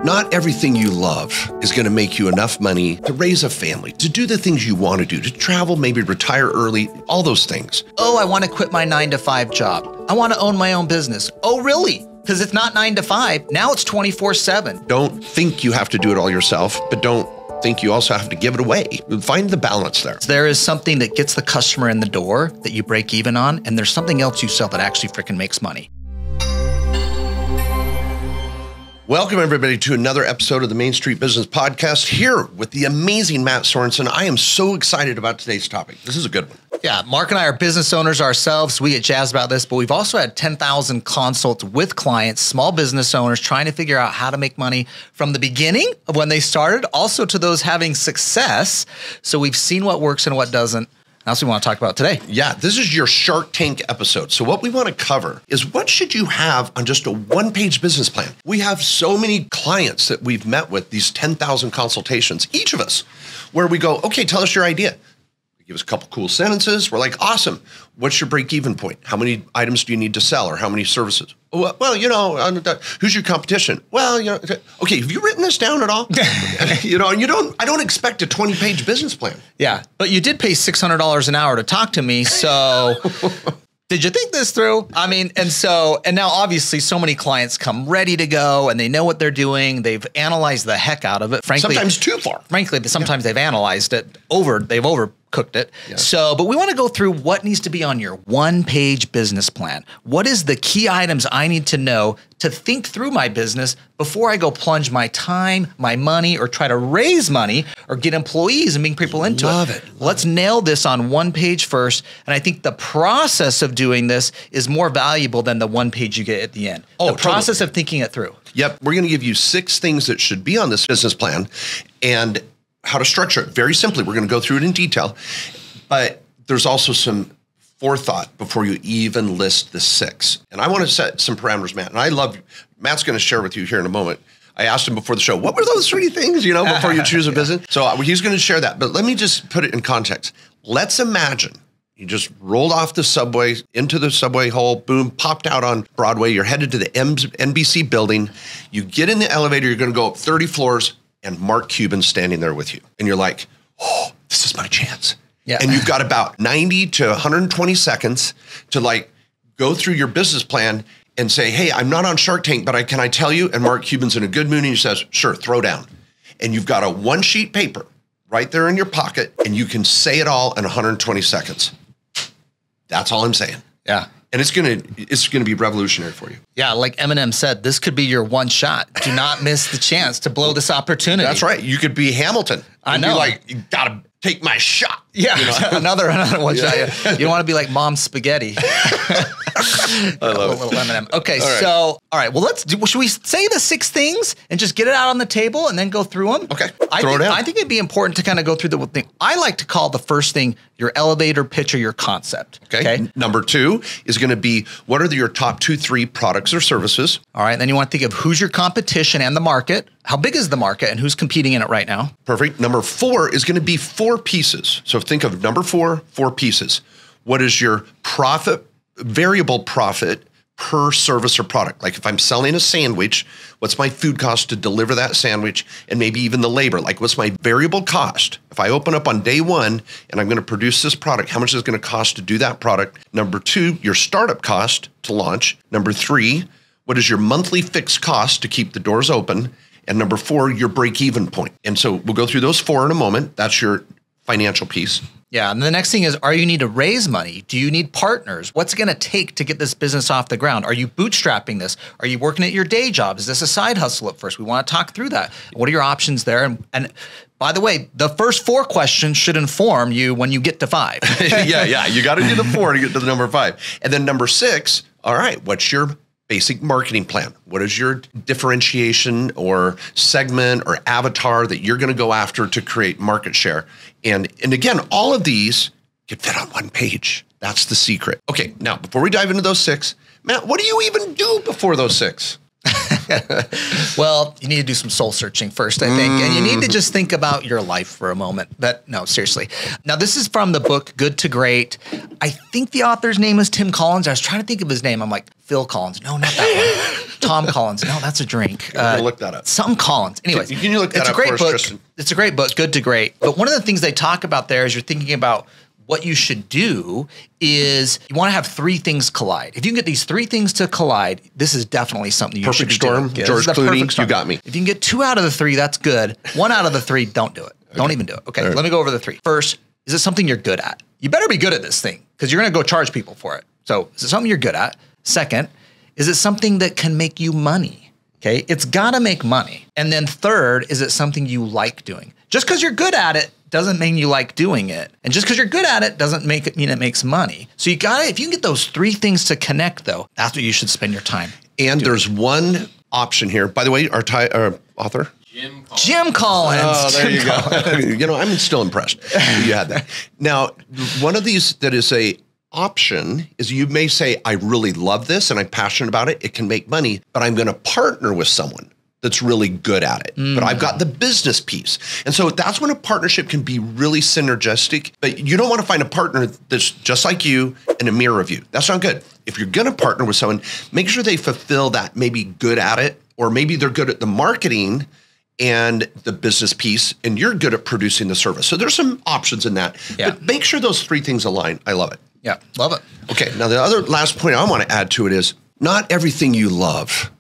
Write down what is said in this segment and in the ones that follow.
Not everything you love is going to make you enough money to raise a family, to do the things you want to do, to travel, maybe retire early, all those things. Oh, I want to quit my 9-to-5 job. I want to own my own business. Oh, really? Because it's not 9 to 5. Now it's 24/7. Don't think you have to do it all yourself, but don't think you also have to give it away. Find the balance there. There is something that gets the customer in the door that you break even on, and there's something else you sell that actually freaking makes money. Welcome, everybody, to another episode of the Main Street Business Podcast, here with the amazing Matt Sorensen. I am so excited about today's topic. This is a good one. Yeah, Mark and I are business owners ourselves. We get jazzed about this, but we've also had 10,000 consults with clients, small business owners, trying to figure out how to make money from the beginning of when they started, also to those having success. So we've seen what works and what doesn't. That's what we want to talk about today. Yeah, this is your Shark Tank episode. So what we want to cover is what should you have on just a one-page business plan? We have so many clients that we've met with, these 10,000 consultations, each of us, where we go, okay, tell us your idea. They give us a couple cool sentences. We're like, awesome. What's your break-even point? How many items do you need to sell or how many services? Well, you know, who's your competition? Well, you know, okay, have you written this down at all? You know, and I don't expect a 20-page business plan. Yeah, but you did pay $600 an hour to talk to me, so did you think this through? I mean, and now obviously so many clients come ready to go and they know what they're doing. They've analyzed the heck out of it. Frankly, sometimes too far. Frankly, sometimes they've analyzed it they've overcooked it. Yeah. So, but we want to go through what needs to be on your one-page business plan. What is the key items I need to know to think through my business before I go plunge my time, my money, or try to raise money or get employees and bring people into it. Love it. Let's nail this on one page first. And I think the process of doing this is more valuable than the one page you get at the end. Oh, the process of thinking it through. Yep. We're going to give you 6 things that should be on this business plan and how to structure it. Very simply, we're going to go through it in detail, but there's also some forethought before you even list the 6. And I want to set some parameters, Matt. And Matt's going to share with you here in a moment. I asked him before the show, what were those 3 things, before you choose a business? So he's going to share that. But let me just put it in context. Let's imagine you just rolled off the subway, into the subway hole, boom, popped out on Broadway. You're headed to the NBC building. You get in the elevator. You're going to go up 30 floors, and Mark Cuban's standing there with you. And you're like, oh, this is my chance. Yeah. And you've got about 90 to 120 seconds to go through your business plan and say, hey, I'm not on Shark Tank, but can I tell you? And Mark Cuban's in a good mood and he says, sure, throw down. And you've got a 1-sheet paper right there in your pocket and you can say it all in 120 seconds. That's all I'm saying. Yeah. And it's gonna be revolutionary for you. Yeah, like Eminem said, this could be your one shot. Do not miss the chance to blow this opportunity. That's right. You could be Hamilton. I know. Be like, you gotta take my shot. Yeah, another one shot. Yeah. You don't want to be like Mom's spaghetti. I love little Eminem. Okay, all right. Well, should we say the 6 things and just get it out on the table and then go through them? Okay, throw it down. I think it'd be important to kind of go through the thing. I like to call the first thing your elevator pitch or your concept. Okay. Number 2 is going to be, what are your top 2-3 products or services? All right. And then you want to think of who's your competition and the market. How big is the market and who's competing in it right now? Perfect. Number 4 is going to be 4 pieces. So think of number 4 pieces. What is your variable profit per service or product? Like if I'm selling a sandwich, what's my food cost to deliver that sandwich and maybe even the labor? Like what's my variable cost? If I open up on day 1 and I'm going to produce this product, how much is it going to cost to do that product? Number 2, your startup cost to launch. Number 3, what is your monthly fixed cost to keep the doors open? And number 4, your break-even point. And so we'll go through those 4 in a moment. That's your financial piece. Yeah. And the next thing is, you need to raise money? Do you need partners? What's it going to take to get this business off the ground? Are you bootstrapping this? Are you working at your day job? Is this a side hustle at first? We want to talk through that. What are your options there? And by the way, the first 4 questions should inform you when you get to 5. Yeah. You got to do the 4 to get to the number 5. And then number 6, all right, what's your basic marketing plan? What is your differentiation or segment or avatar that you're going to go after to create market share? And again, all of these get fit on one page. That's the secret. Okay, now before we dive into those 6, Matt, what do you even do before those 6? Well, you need to do some soul searching first, I think. And you need to just think about your life for a moment. But no, seriously. Now, this is from the book Good to Great. I think the author's name is Tim Collins. I was trying to think of his name. I'm like, Phil Collins. No, not that one. Tom Collins. No, that's a drink. Look that up. Something Collins. Anyways, can you look that it's up a great for us, book. Tristan? It's a great book, Good to Great. But one of the things they talk about there is you're thinking about what you should do is you want to have three things collide. If you can get these three things to collide, this is definitely something you should do. Perfect storm, George Clooney, you got me. If you can get 2 out of the 3, that's good. 1 out of the 3, don't do it. Okay. Don't even do it. Okay, let me go over the 3. First, is it something you're good at? You better be good at this thing because you're going to go charge people for it. So is it something you're good at? Second, is it something that can make you money? Okay, it's got to make money. And then third, is it something you like doing? Just because you're good at it doesn't mean you like doing it. And just because you're good at it doesn't mean it makes money. So you got to, if you can get those 3 things to connect though, that's what you should spend your time. And there's one option here. By the way, our author? Jim Collins. Oh, there you go. You know, I'm still impressed you had that. Now, one of these that is a option is you may say, I really love this and I'm passionate about it. It can make money, but I'm going to partner with someone that's really good at it. But I've got the business piece. And so that's when a partnership can be really synergistic, but you don't want to find a partner that's just like you and a mirror of you. That's not good. If you're going to partner with someone, make sure they fulfill that, maybe good at it, or maybe they're good at the marketing and the business piece, and you're good at producing the service. So there's some options in that, but make sure those 3 things align. I love it. Yeah, love it. Okay, now the other last point I want to add to it is not everything you love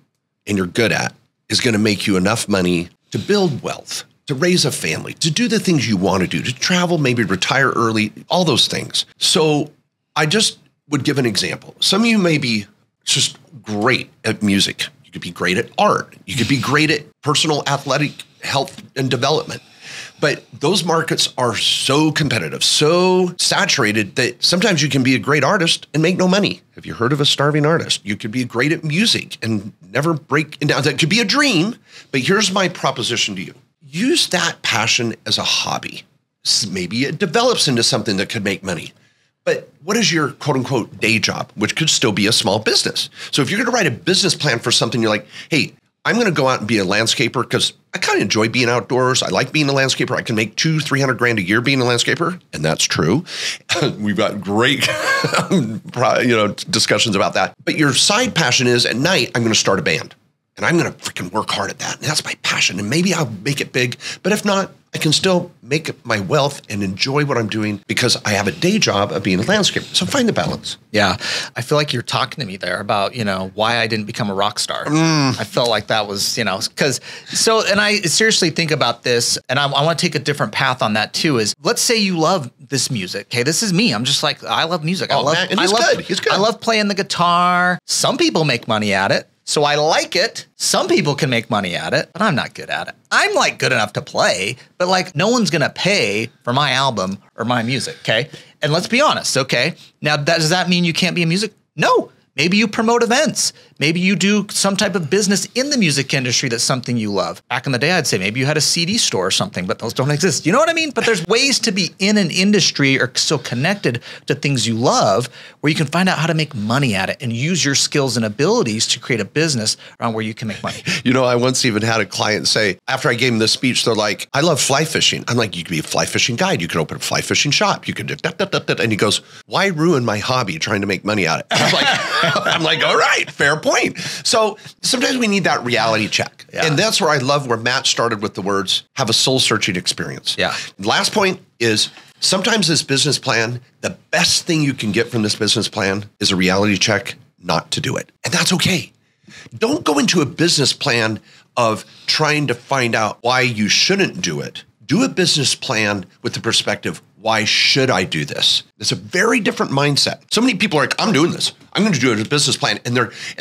and you're good at is going to make you enough money to build wealth, to raise a family, to do the things you want to do, to travel, maybe retire early, all those things. So I just would give an example. Some of you may be just great at music. You could be great at art. You could be great at personal athletic health and development. But those markets are so competitive, so saturated that sometimes you can be a great artist and make no money. Have you heard of a starving artist? You could be great at music and never break. Now, that could be a dream, but here's my proposition to you. Use that passion as a hobby. Maybe it develops into something that could make money. But what is your quote unquote day job, which could still be a small business? So if you're going to write a business plan for something, you're like, hey, I'm going to go out and be a landscaper because I kind of enjoy being outdoors. I like being a landscaper. I can make $200-300 grand a year being a landscaper. And that's true. We've got great discussions about that. But your side passion is at night, I'm going to start a band and I'm going to freaking work hard at that. And that's my passion. And maybe I'll make it big. But if not, I can still make my wealth and enjoy what I'm doing because I have a day job of being a landscaper. So find the balance. Yeah. I feel like you're talking to me there about, why I didn't become a rock star. I felt like that was, and I seriously think about this and I want to take a different path on that too is let's say you love this music. Okay. This is me. I'm just like, I love music. He's good. I love playing the guitar. Some people make money at it. So I like it. Some people can make money at it, but I'm not good at it. I'm like good enough to play, but like no one's going to pay for my album or my music. Okay. And let's be honest. Okay. Now does that mean you can't be a music? No. Maybe you promote events. Maybe you do some type of business in the music industry that's something you love. Back in the day, I'd say maybe you had a CD store or something, but those don't exist. You know what I mean? But there's ways to be in an industry or still connected to things you love where you can find out how to make money at it and use your skills and abilities to create a business around where you can make money. I once even had a client say, after I gave him this speech, they're like, I love fly fishing. I'm like, you could be a fly fishing guide. You could open a fly fishing shop. You could do that. And he goes, why ruin my hobby trying to make money at it? I'm like, all right, fair point. So sometimes we need that reality check. Yeah. And that's where I love where Matt started with the words, have a soul searching experience. Yeah. Last point is sometimes this business plan, the best thing you can get from this business plan is a reality check not to do it. And that's okay. Don't go into a business plan of trying to find out why you shouldn't do it. Do a business plan with the perspective, why should I do this? It's a very different mindset. So many people are like, I'm doing this. I'm going to do it as a business plan. And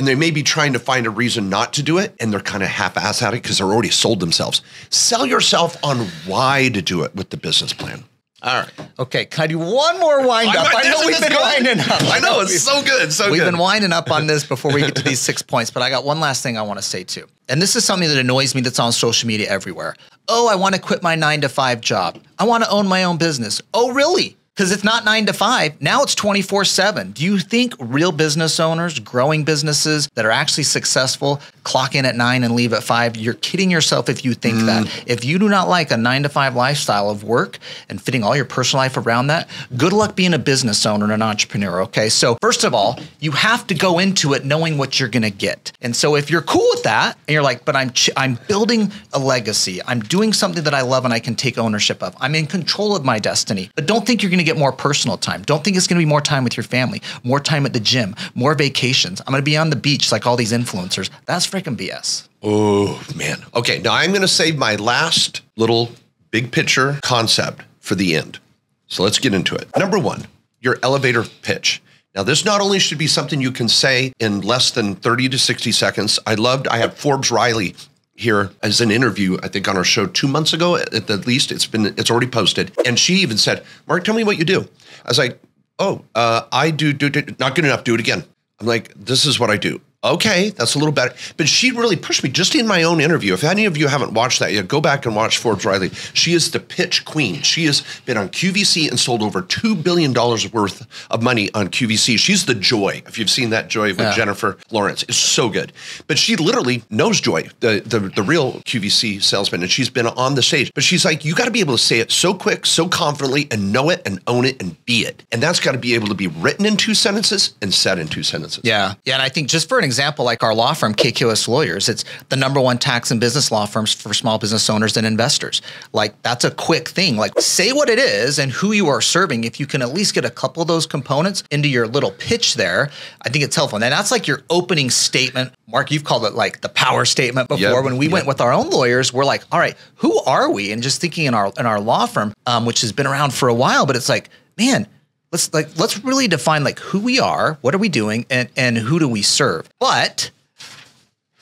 they may be trying to find a reason not to do it. And they're kind of half-ass at it because they're already sold themselves. Sell yourself on why to do it with the business plan. All right. Okay. Can I do one more wind up? I know we've been winding up. I know. It's so good. We've been winding up on this before we get to these 6 points, but I got one last thing I want to say too. And this is something that annoys me that's on social media everywhere. Oh, I want to quit my 9-to-5 job. I want to own my own business. Oh, really? Because it's not 9 to 5. Now it's 24/7. Do you think real business owners, growing businesses that are actually successful, clock in at 9 and leave at 5? You're kidding yourself if you think that. If you do not like a 9 to 5 lifestyle of work and fitting all your personal life around that, good luck being a business owner and an entrepreneur, okay? So first of all, you have to go into it knowing what you're going to get. And so if you're cool with that and you're like, but I'm building a legacy. I'm doing something that I love and I can take ownership of. I'm in control of my destiny. But don't think you're going to get more personal time. Don't think it's going to be more time with your family, more time at the gym, more vacations. I'm going to be on the beach like all these influencers. That's freaking BS. Oh, man. Okay, now I'm going to save my last little big picture concept for the end. So let's get into it. Number one, your elevator pitch. Now, this not only should be something you can say in less than 30 to 60 seconds. I had Forbes Riley here as an interview, I think on our show 2 months ago, at the least. It's already posted. And she even said, Mark, tell me what you do. I was like, I do, not good enough, do it again. I'm like, this is what I do. Okay, that's a little better. But she really pushed me just in my own interview. If any of you haven't watched that yet, go back and watch Forbes Riley. She is the pitch queen. She has been on QVC and sold over $2 billion worth of money on QVC. She's the Joy. If you've seen that Joy with Jennifer Lawrence, it's so good. But she literally knows Joy, the real QVC salesman, and she's been on the stage. But she's like, you got to be able to say it so quick, so confidently, and know it and own it and be it. And that's got to be able to be written in 2 sentences and said in 2 sentences. Yeah. And I think just for an example, like our law firm, KKOS Lawyers, it's the #1 tax and business law firms for small business owners and investors. Like, that's a quick thing. Like, say what it is and who you are serving. If you can at least get a couple of those components into your little pitch there, I think it's helpful. And that's like your opening statement. Mark, you've called it like the power statement before. When we went with our own lawyers, we're like, all right, who are we? And just thinking in our law firm, which has been around for a while, but it's like, man, let's really define like who we are, what are we doing, and who do we serve. But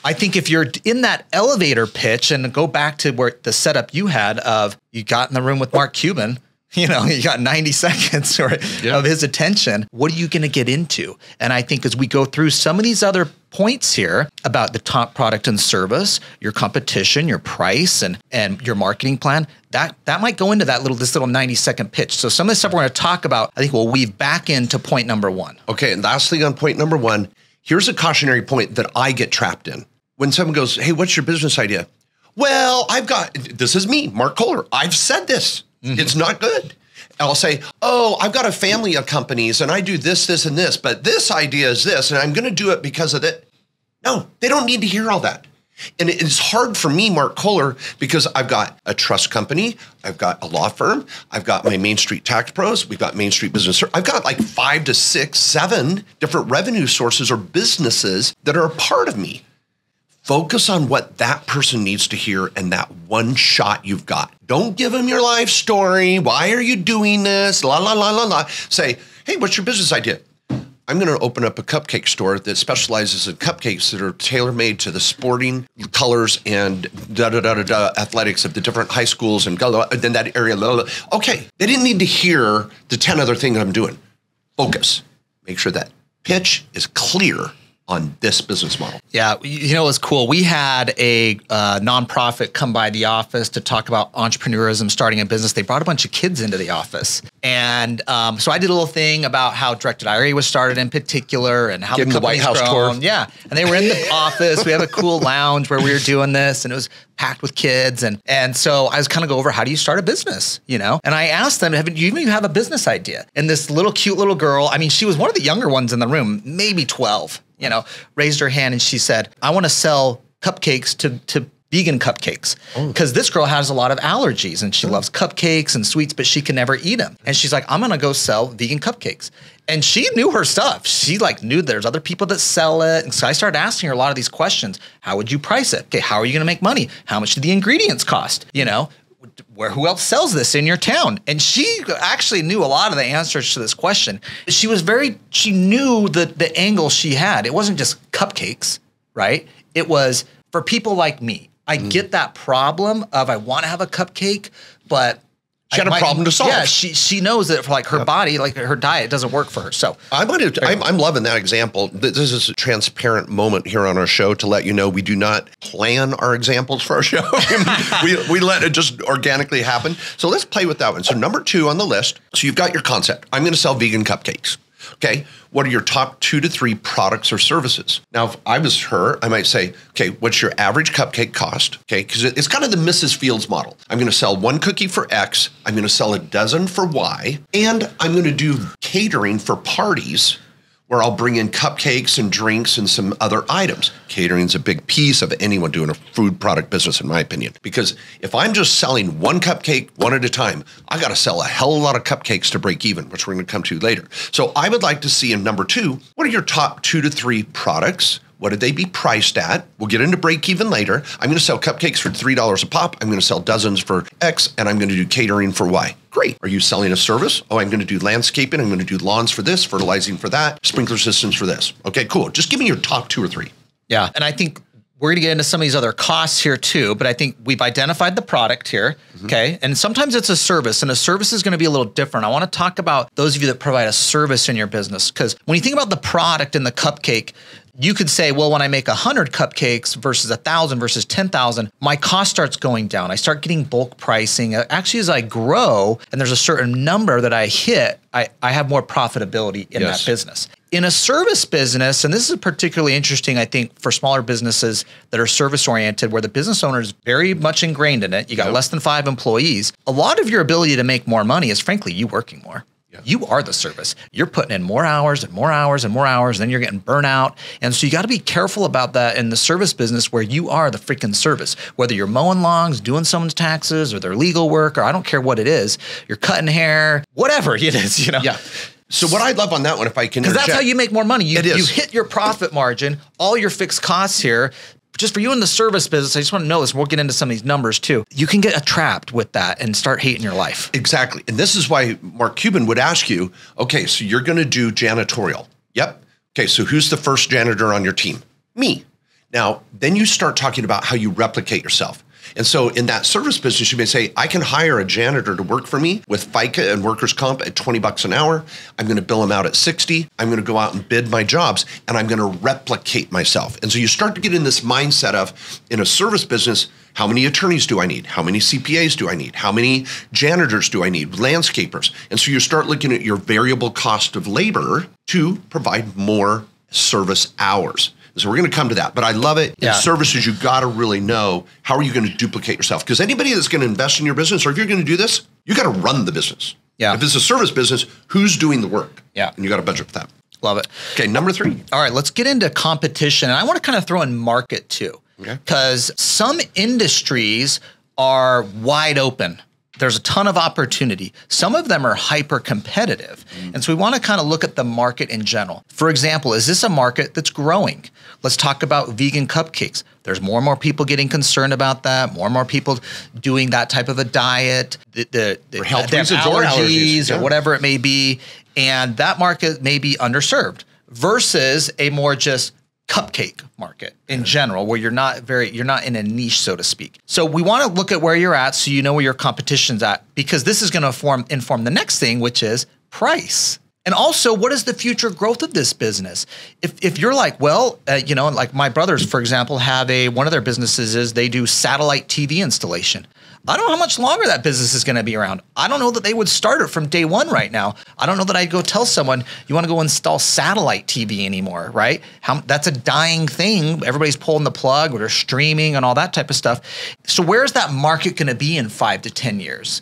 I think if you're in that elevator pitch, and go back to where the setup you had of, you got in the room with Mark Cuban, you got 90 seconds of his attention. What are you going to get into? And I think as we go through some of these other points here about the top product and service, your competition, your price, and your marketing plan, that might go into this little 90-second pitch. So some of the stuff we're going to talk about, I think we'll weave back into point number 1. Okay, and lastly on point number 1, here's a cautionary point that I get trapped in. When someone goes, hey, what's your business idea? Well, this is me, Mark Kohler. I've said this. It's not good. I'll say, I've got a family of companies and I do this, this, and this, but this idea is this, and I'm going to do it because of it. No, they don't need to hear all that. And it's hard for me, Mark Kohler, because I've got a trust company, I've got a law firm, I've got my Main Street Tax Pros, we've got Main Street Business. I've got like 5 to 6, 7 different revenue sources or businesses that are a part of me. Focus on what that person needs to hear and that one shot you've got. Don't give them your life story. Why are you doing this? La, la, la, la, la. Say, hey, what's your business idea? I'm going to open up a cupcake store that specializes in cupcakes that are tailor-made to the sporting colors and athletics of the different high schools and then that area. Okay, they didn't need to hear the 10 other things I'm doing. Focus. Make sure that pitch is clear on this business model. Yeah, it was cool. We had a nonprofit come by the office to talk about entrepreneurism, starting a business. They brought a bunch of kids into the office. And so I did a little thing about how Directed IRA was started in particular and how the White House tour. Yeah, and they were in the office. We have a cool lounge where we were doing this, and it was packed with kids. And so I was kind of go over, how do you start a business, And I asked them, do you even have a business idea? And this cute little girl, I mean, she was one of the younger ones in the room, maybe 12, raised her hand and she said, I want to sell cupcakes to vegan cupcakes, because this girl has a lot of allergies and she loves cupcakes and sweets, but she can never eat them. And she's like, I'm going to go sell vegan cupcakes. And she knew her stuff. She knew there's other people that sell it. And so I started asking her a lot of these questions. How would you price it? Okay, how are you going to make money? How much do the ingredients cost? Who else sells this in your town? And she actually knew a lot of the answers to this question. She knew the angle she had. It wasn't just cupcakes, right? It was for people like me. I get that problem of I want to have a cupcake, but She had a problem to solve. Yeah, she knows that for like her body, like her diet doesn't work for her. So I'm loving that example. This is a transparent moment here on our show to let you know we do not plan our examples for our show. we let it just organically happen. So let's play with that one. So number 2 on the list. So you've got your concept. I'm going to sell vegan cupcakes. Okay, what are your top 2 to 3 products or services? Now, if I was her, I might say, okay, what's your average cupcake cost? Okay, because it's kind of the Mrs. Fields model. I'm going to sell 1 cookie for X, I'm going to sell a dozen for Y, and I'm going to do catering for parties where I'll bring in cupcakes and drinks and some other items. Catering's a big piece of anyone doing a food product business, in my opinion, because if I'm just selling 1 cupcake one at a time, I got to sell a hell of a lot of cupcakes to break even, which we're going to come to later. So I would like to see in number 2, what are your top 2 to 3 products? What did they be priced at? We'll get into break even later. I'm going to sell cupcakes for $3 a pop. I'm going to sell dozens for X, and I'm going to do catering for Y. Great. Are you selling a service? Oh, I'm going to do landscaping. I'm going to do lawns for this, fertilizing for that, sprinkler systems for this. Okay, cool. Just give me your top 2 or 3. Yeah. And I think we're going to get into some of these other costs here too, but I think we've identified the product here. Okay. And sometimes it's a service, and a service is going to be a little different. I want to talk about those of you that provide a service in your business, because when you think about the product and the cupcake, you could say, well, when I make 100 cupcakes versus 1,000 versus 10,000, my cost starts going down. I start getting bulk pricing. Actually, as I grow and there's a certain number that I hit, I have more profitability in that business. In a service business, and this is particularly interesting, I think, for smaller businesses that are service-oriented, where the business owner is very much ingrained in it. You got less than 5 employees. A lot of your ability to make more money is, frankly, you working more. You are the service. You're putting in more hours and more hours and more hours, and then you're getting burnout. And so you got to be careful about that in the service business, where you are the freaking service. Whether you're mowing lawns, doing someone's taxes, or their legal work, or I don't care what it is, you're cutting hair, whatever it is, you know. Yeah. So what I'd love on that one, if I can, because that's how you make more money. You hit your profit margin, all your fixed costs here. Just for you in the service business, I just want to know this. We'll get into some of these numbers too. You can get trapped with that and start hating your life. Exactly. And this is why Mark Cuban would ask you, okay, so you're going to do janitorial. Yep. Okay, so who's the first janitor on your team? Me. Now, then you start talking about how you replicate yourself. And so in that service business, you may say, I can hire a janitor to work for me with FICA and workers' comp at $20 an hour. I'm going to bill them out at 60. I'm going to go out and bid my jobs, and I'm going to replicate myself. And so you start to get in this mindset of, in a service business, how many attorneys do I need? How many CPAs do I need? How many janitors do I need? Landscapers. And so you start looking at your variable cost of labor to provide more service hours. So we're going to come to that, but I love it. In services, you got to really know, how are you going to duplicate yourself? Because anybody that's going to invest in your business, or if you're going to do this, you got to run the business. Yeah. If it's a service business, who's doing the work? Yeah. And you got to budget for that. Love it. Okay, number 3. All right, let's get into competition. And I want to kind of throw in market too, because some industries are wide open. There's a ton of opportunity. Some of them are hyper competitive. And so we want to kind of look at the market in general. For example, is this a market that's growing? Let's talk about vegan cupcakes. There's more and more people getting concerned about that, more and more people doing that type of a diet, for health reasons or allergies or whatever it may be. And that market may be underserved versus a more just cupcake market in general, where you're not in a niche, so to speak. So we want to look at where you're at so you know where your competition's at, because this is going to inform the next thing, which is price. And also, what is the future growth of this business? If you're like, well, like my brothers, for example, have one of their businesses is they do satellite TV installation. I don't know how much longer that business is going to be around. I don't know that they would start it from day one right now. I don't know that I'd go tell someone, you want to go install satellite TV anymore, right? That's a dying thing. Everybody's pulling the plug, or they're streaming and all that type of stuff. So where's that market going to be in 5 to 10 years?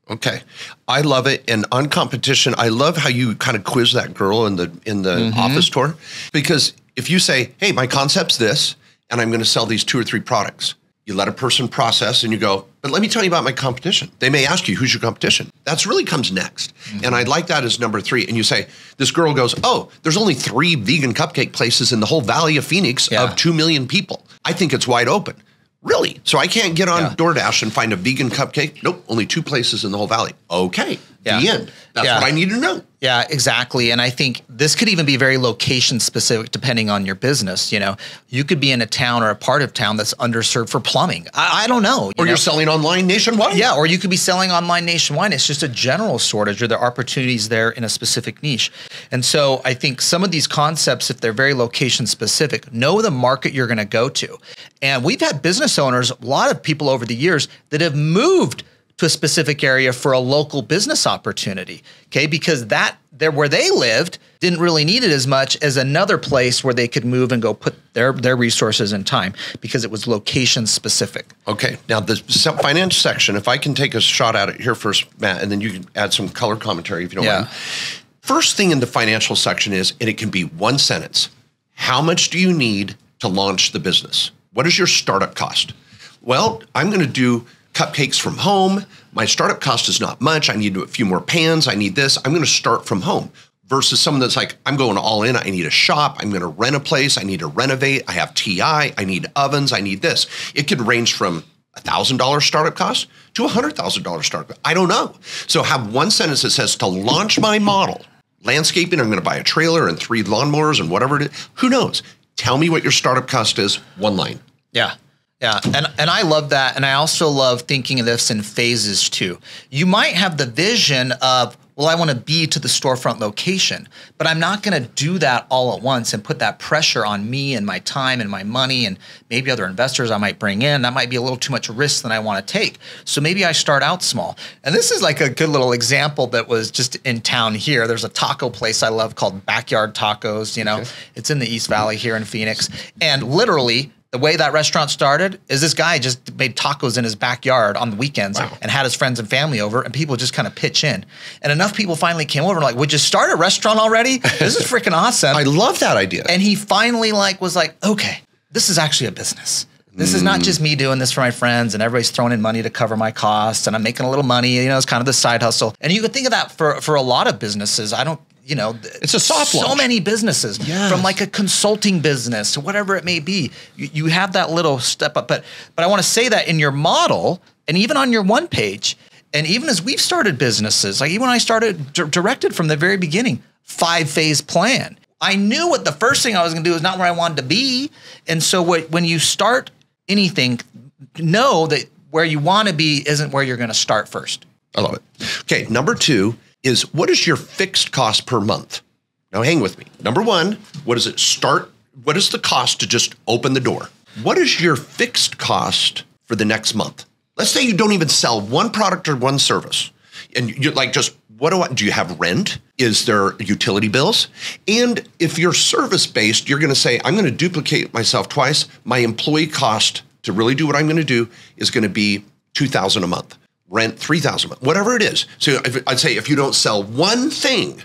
Okay. I love it. And on competition, I love how you kind of quiz that girl in the office tour, because if you say, hey, my concept's this, and I'm going to sell these 2 or 3 products, you let a person process and you go, but let me tell you about my competition. They may ask you, who's your competition? That's really comes next. And I like that as number 3. And you say, this girl goes, oh, there's only 3 vegan cupcake places in the whole Valley of Phoenix of 2 million people. I think it's wide open. Really? So I can't get on DoorDash and find a vegan cupcake? Nope, only 2 places in the whole valley. Okay. Yeah. The end. That's what I need to know. Yeah, exactly. And I think this could even be very location specific depending on your business. You know, you could be in a town or a part of town that's underserved for plumbing. I don't know. Or you're selling online nationwide. Yeah, or you could be selling online nationwide. It's just a general shortage, or there are opportunities there in a specific niche. And so I think some of these concepts, if they're very location specific, know the market you're going to go to. And we've had business owners, a lot of people over the years that have moved to a specific area for a local business opportunity, okay? Because that there where they lived didn't really need it as much as another place where they could move and go put their resources and time, because it was location specific. Okay, now the finance section, if I can take a shot at it here first, Matt, and then you can add some color commentary if you don't mind. First thing in the financial section is, and it can be one sentence, how much do you need to launch the business? What is your startup cost? Well, I'm going to do cupcakes from home. My startup cost is not much. I need a few more pans. I need this. I'm going to start from home. Versus someone that's like, I'm going all in. I need a shop. I'm going to rent a place. I need to renovate. I have TI. I need ovens. I need this. It could range from $1,000 startup cost to $100,000 startup cost. I don't know. So have one sentence that says, to launch my model, landscaping, I'm going to buy a trailer and 3 lawnmowers and whatever it is. Who knows? Tell me what your startup cost is. One line. Yeah. Yeah, and I love that. And I also love thinking of this in phases too. You might have the vision of, well, I want to be to the storefront location, but I'm not going to do that all at once and put that pressure on me and my time and my money and maybe other investors I might bring in. That might be a little too much risk than I want to take. So maybe I start out small. And this is like a good little example that was just in town here. There's a taco place I love called Backyard Tacos. You know, It's in the East Valley here in Phoenix. And literally, the way that restaurant started is this guy just made tacos in his backyard on the weekends and had his friends and family over, and people just kind of pitch in. And enough people finally came over and like, would you start a restaurant already? This is freaking awesome. I love that idea. And he finally was like, okay, this is actually a business. This is not just me doing this for my friends and everybody's throwing in money to cover my costs and I'm making a little money. You know, it's kind of the side hustle. And you could think of that for a lot of businesses. It's a soft launch. So many businesses, from like a consulting business to whatever it may be. You have that little step up. But I want to say that in your model and even on your one page, and even as we've started businesses, like even when I started directed from the very beginning, 5-phase plan. I knew what the first thing I was going to do is not where I wanted to be. And so when you start anything, know that where you want to be isn't where you're going to start first. I love it. Okay, number 2 is, what is your fixed cost per month? Now hang with me. Number 1, what does it start? What is the cost to just open the door? What is your fixed cost for the next month? Let's say you don't even sell one product or one service. And you're like, just what do you have rent? Is there utility bills? And if you're service-based, you're going to say, I'm going to duplicate myself twice. My employee cost to really do what I'm going to do is going to be $2,000 a month. Rent $3,000 a month, whatever it is. So I'd say if you don't sell one thing,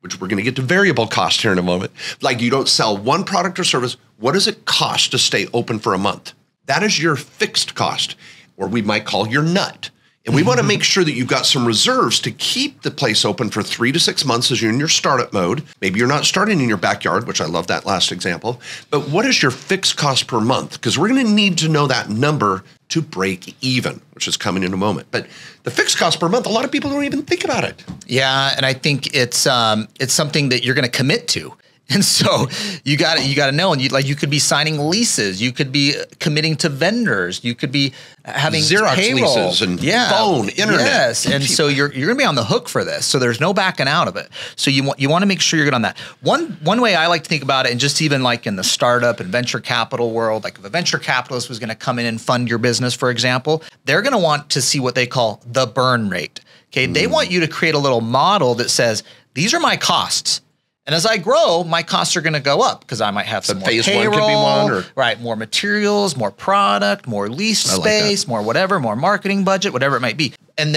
which we're going to get to variable cost here in a moment, like you don't sell one product or service, what does it cost to stay open for a month? That is your fixed cost, or we might call your nut. And we want to make sure that you've got some reserves to keep the place open for 3 to 6 months as you're in your startup mode. Maybe you're not starting in your backyard, which I love that last example. But what is your fixed cost per month? Because we're going to need to know that number to break even, which is coming in a moment. But the fixed cost per month, a lot of people don't even think about it. Yeah, and I think it's something that you're going to commit to. And so you got to know, and you could be signing leases, you could be committing to vendors, you could be having Xerox payroll. leases and phone, internet. Yes, and so you're going to be on the hook for this. So there's no backing out of it. So you want to make sure you're good on that. One way I like to think about it, and just even like in the startup and venture capital world, like if a venture capitalist was going to come in and fund your business, for example, they're going to want to see what they call the burn rate. Okay, they want you to create a little model that says, these are my costs. And as I grow, my costs are going to go up because I might have some more phase payroll, 1 could be one, or right? More materials, more product, more lease space, more whatever, more marketing budget, whatever it might be. But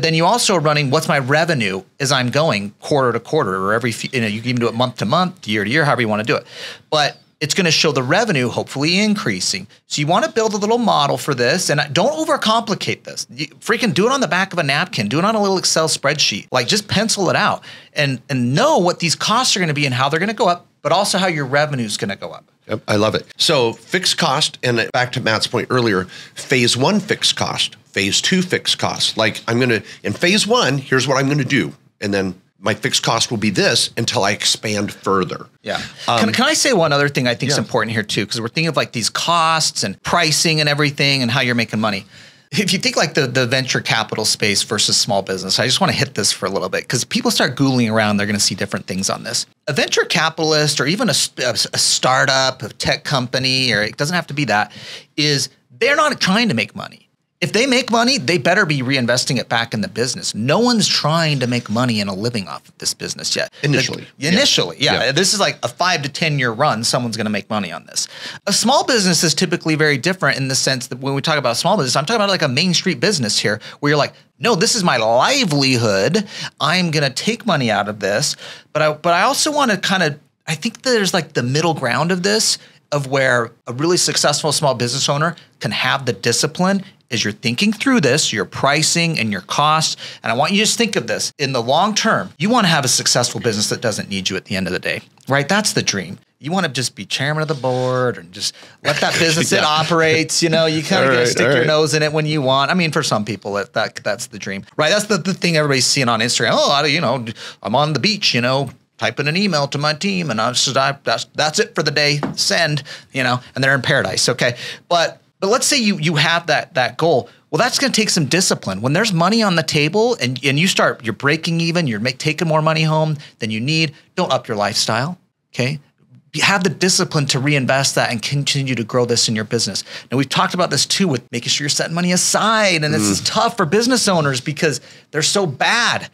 then you also are running, what's my revenue as I'm going quarter to quarter, or every few, you can even do it month to month, year to year, however you want to do it. But it's going to show the revenue hopefully increasing. So you want to build a little model for this, and don't overcomplicate this. You freaking do it on the back of a napkin. Do it on a little Excel spreadsheet. Like just pencil it out and know what these costs are going to be and how they're going to go up, but also how your revenue is going to go up. Yep, I love it. So fixed cost, and back to Matt's point earlier, phase 1 fixed cost, phase 2 fixed cost. Like in phase 1, here's what I'm going to do. And then my fixed cost will be this until I expand further. Yeah. Can I say one other thing I think is important here too? Because we're thinking of like these costs and pricing and everything and how you're making money. If you think like the venture capital space versus small business, I just want to hit this for a little bit because people start Googling around, they're going to see different things on this. A venture capitalist or even a startup, a tech company, or it doesn't have to be that, they're not trying to make money. If they make money, they better be reinvesting it back in the business. No one's trying to make money and a living off of this business yet. Initially. Yeah. This is like a 5 to 10 year run. Someone's going to make money on this. A small business is typically very different in the sense that when we talk about small business, I'm talking about like a Main Street business here where you're like, no, this is my livelihood. I'm going to take money out of this. But I also want to I think there's like the middle ground of this, of where a really successful small business owner can have the discipline as you're thinking through this, your pricing and your costs. And I want you to just think of this in the long term. You want to have a successful business that doesn't need you at the end of the day, right? That's the dream. You want to just be chairman of the board and just let that business it operates. You kind of get to stick your nose in it when you want. I mean, for some people, that's the dream, right? That's the thing everybody's seeing on Instagram. Oh, I'm on the beach, typing an email to my team and that's it for the day, send, and they're in paradise. Okay. But let's say you have that goal. Well, that's going to take some discipline. When there's money on the table and you're breaking even, you're taking more money home than you need, don't up your lifestyle. Okay. Have the discipline to reinvest that and continue to grow this in your business. Now, we've talked about this too with making sure you're setting money aside. And this is tough for business owners because they're so bad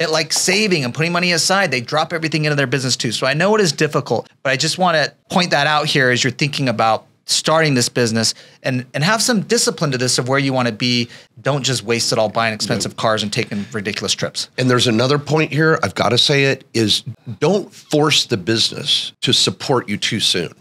at like saving and putting money aside. They drop everything into their business too. So I know it is difficult, but I just want to point that out here as you're thinking about starting this business and have some discipline to this of where you want to be. Don't just waste it all buying expensive cars and taking ridiculous trips. And there's another point here, I've got to say it, is don't force the business to support you too soon.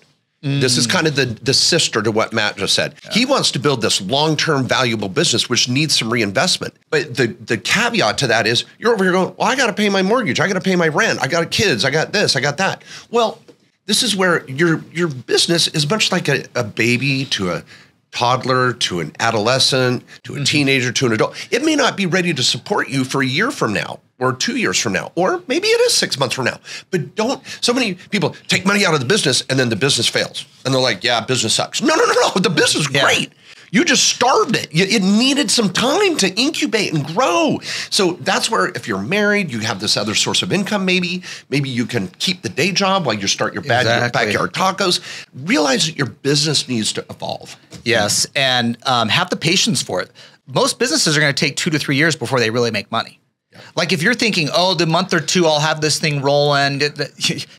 This is kind of the sister to what Matt just said. Yeah. He wants to build this long-term valuable business, which needs some reinvestment. But the caveat to that is you're over here going, well, I got to pay my mortgage. I got to pay my rent. I got kids. I got this. I got that. Well, this is where your business is much like a baby to a toddler to an adolescent to a teenager to an adult. It may not be ready to support you for a year from now or 2 years from now, or maybe it is 6 months from now. But so many people take money out of the business and then the business fails. And they're like, yeah, business sucks. No. The business is great. You just starved it. It needed some time to incubate and grow. So that's where if you're married, you have this other source of income maybe. Maybe you can keep the day job while you start your backyard tacos. Realize that your business needs to evolve. Yes, and have the patience for it. Most businesses are going to take 2 to 3 years before they really make money. Yeah. Like if you're thinking, oh, the month or two, I'll have this thing rolling,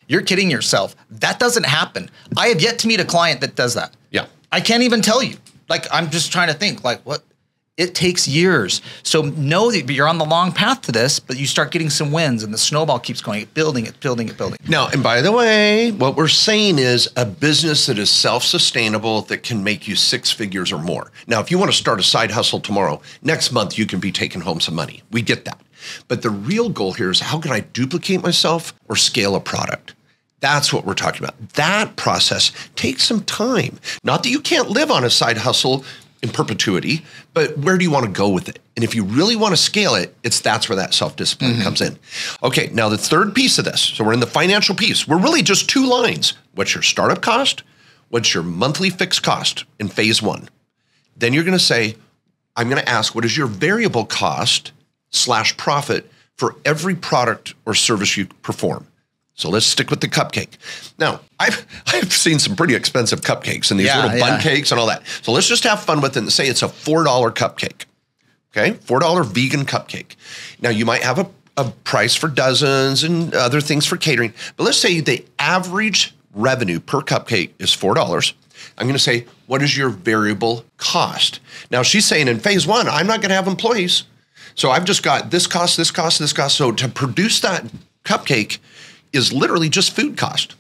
you're kidding yourself. That doesn't happen. I have yet to meet a client that does that. Yeah. I can't even tell you. Like, I'm just trying to think, like, what? It takes years. So know that you're on the long path to this, but you start getting some wins and the snowball keeps going, building it. Now, and by the way, what we're saying is a business that is self-sustainable that can make you 6 figures or more. Now, if you want to start a side hustle tomorrow, next month you can be taking home some money. We get that. But the real goal here is how can I duplicate myself or scale a product? That's what we're talking about. That process takes some time. Not that you can't live on a side hustle in perpetuity, but where do you want to go with it? And if you really want to scale it, that's where that self-discipline comes in. Okay, now the third piece of this. So we're in the financial piece. We're really just 2 lines. What's your startup cost? What's your monthly fixed cost in phase 1? Then you're going to say, I'm going to ask, what is your variable cost / profit for every product or service you perform? So let's stick with the cupcake. Now, I've seen some pretty expensive cupcakes and these little bun cakes and all that. So let's just have fun with it and say it's a $4 cupcake. Okay, $4 vegan cupcake. Now, you might have a price for dozens and other things for catering, but let's say the average revenue per cupcake is $4. I'm going to say, what is your variable cost? Now, she's saying in phase 1, I'm not going to have employees. So I've just got this cost, this cost, this cost. So to produce that cupcake is literally just food cost.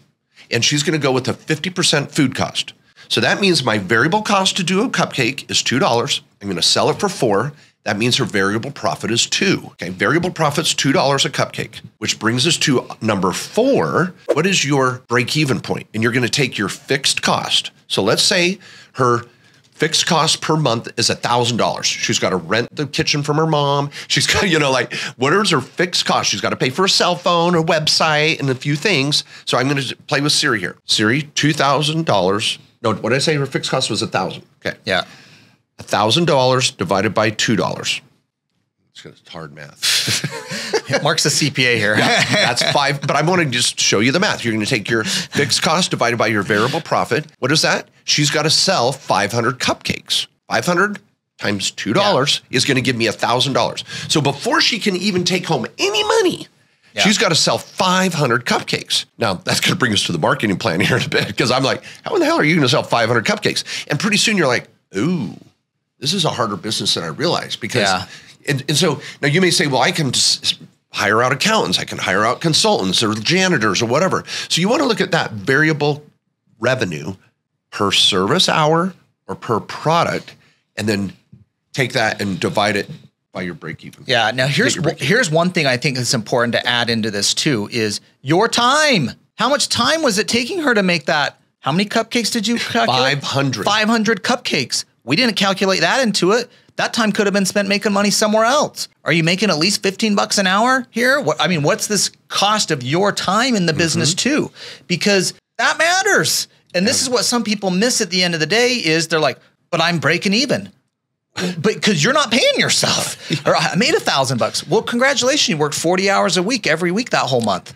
And she's going to go with a 50% food cost. So that means my variable cost to do a cupcake is $2. I'm going to sell it for $4. That means her variable profit is 2. Okay, variable profit's $2 a cupcake, which brings us to number 4. What is your break-even point? And you're going to take your fixed cost. So let's say her fixed cost per month is $1,000. She's got to rent the kitchen from her mom. She's got, what is her fixed cost? She's got to pay for a cell phone, a website, and a few things. So I'm going to play with Siri here. Siri, $2,000. No, what did I say? Her fixed cost was $1,000. Okay. Yeah. $1,000 divided by $2. It's hard math. Mark's the CPA here. Yeah, that's 5. But I want to just show you the math. You're going to take your fixed cost divided by your variable profit. What is that? She's got to sell 500 cupcakes. 500 times $2 is going to give me $1,000. So before she can even take home any money, she's got to sell 500 cupcakes. Now, that's going to bring us to the marketing plan here in a bit, because I'm like, how in the hell are you going to sell 500 cupcakes? And pretty soon you're like, ooh, this is a harder business than I realized, because and so now you may say, well, I can just hire out accountants, I can hire out consultants or janitors or whatever. So you want to look at that variable revenue per service hour or per product, and then take that and divide it by your break even. Yeah. Now here's one thing I think is important to add into this too, is your time. How much time was it taking her to make that? How many cupcakes did you calculate? 500. 500 cupcakes. We didn't calculate that into it. That time could have been spent making money somewhere else. Are you making at least $15 an hour here? What's this cost of your time in the business too? Because that matters. And this is what some people miss at the end of the day, is they're like, but I'm breaking even. But because you're not paying yourself. Or I made $1,000. Well, congratulations. You worked 40 hours a week every week that whole month.